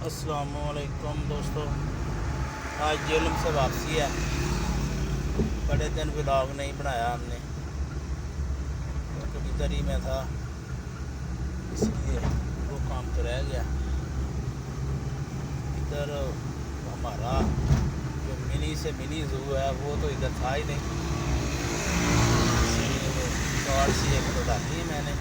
अस्सलामुअलैकुम दोस्तों, आज जेलम से वापसी है। बड़े दिन व्लॉग नहीं बनाया हमने, तो कभी इधर ही में था, इसलिए वो काम तो रह गया। इधर हमारा जो मिनी से मिनी ज़ू है वो तो इधर था ही नहीं, इसलिए वो शॉर्ट सी एक तो डाली है मैंने।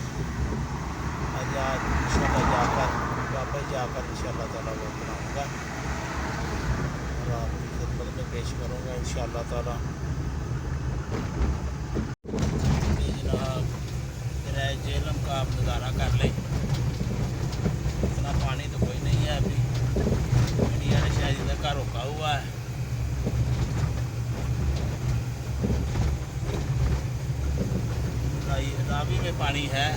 आज इंशाल्लाह जाकर वापस जाकर इंशाल्लाह ताला वो बनाऊँगा और आपकी खिदमत में पेश करूँगा इंशाल्लाह ताला। ये जनाब मेरा जेलम का आप नज़ारा कर लें। इतना पानी तो कोई नहीं है अभी, इंडिया ने शायद इधर का रोका हुआ है। रावी में पानी है,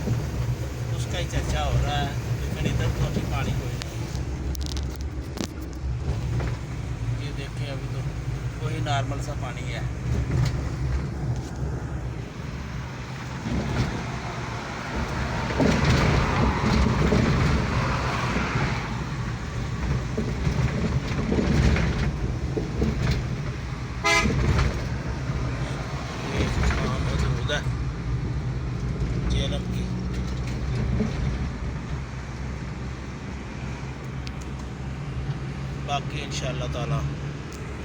उसका ही चर्चा हो रहा है, लेकिन इधर तो अभी पानी कोई नहीं है। ये देखें अभी तो वही नॉर्मल सा पानी है। मौजूद है जेलम की। बाकी इंशाल्लाह ताला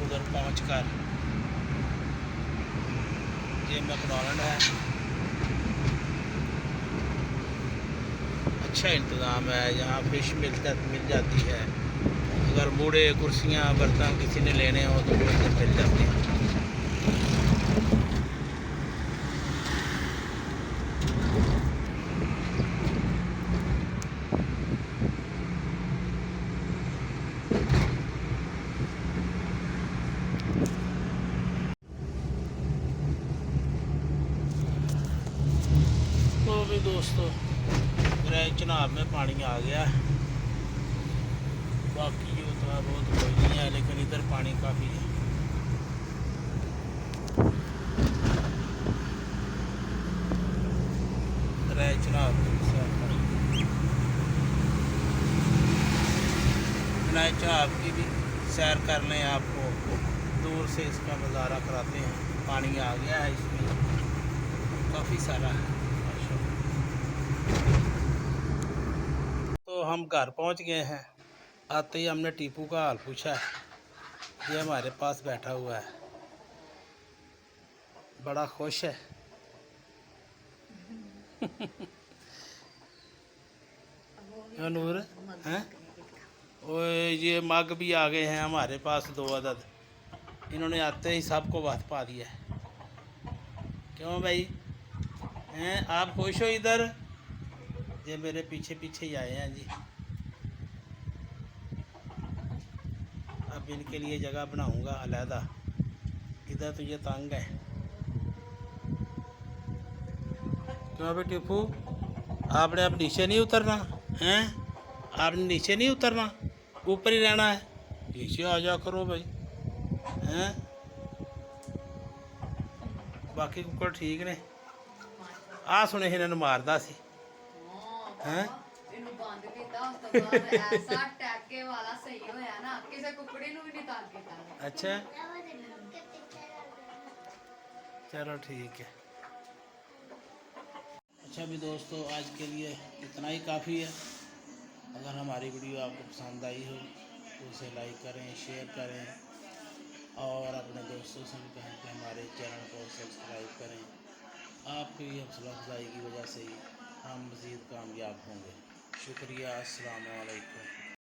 उधर पहुँच कर ये मैकडॉनल्ड है, अच्छा इंतज़ाम है, यहाँ फ़िश मिल जाती है। अगर बूढ़े कुर्सियाँ बर्तन किसी ने लेने हो तो वो इधर मिल जाते हैं। तो भी दोस्तों मेरे चनाब में पानी आ गया। बाकी जो उतना बहुत कोई नहीं है, लेकिन इधर पानी काफ़ी है। चनाब चनाब की भी सैर कर लें, आपको दूर से इसका नज़ारा कराते हैं। पानी आ गया है, इसमें काफ़ी सारा है। तो हम घर पहुंच गए हैं। आते ही हमने टीपू का हाल पूछा, ये हमारे पास बैठा हुआ है, बड़ा खुश है। नूर हैं, और ये मग भी आ गए हैं हमारे पास 2 अदद। इन्होंने आते ही सबको बात पा दिया है। क्यों भाई हैं, आप खुश हो? इधर ये मेरे पीछे पीछे ही आए हैं जी। अब इनके लिए जगह बनाऊंगा अलहदा, इधर तो ये तंग है। क्यों भाई टिप्पू, आपने अब नीचे नहीं उतरना हैं? आपने नीचे नहीं उतरना, ऊपर ही रहना है। नीचे आ जा करो भाई हैं। बाकी कुकर ठीक ने आ सुने इन्होंने मारदा सी हैं। अच्छा चलो ठीक है। अच्छा भी दोस्तों, आज के लिए इतना ही काफ़ी है। अगर हमारी वीडियो आपको पसंद आई हो तो उसे लाइक करें, शेयर करें और अपने दोस्तों से भी कहें कि हमारे चैनल को सब्सक्राइब करें। आपकी हौसला अफजाई की वजह से ही हम मज़ीद कामयाब होंगे। शुक्रिया। अस्सलाम वालेकुम।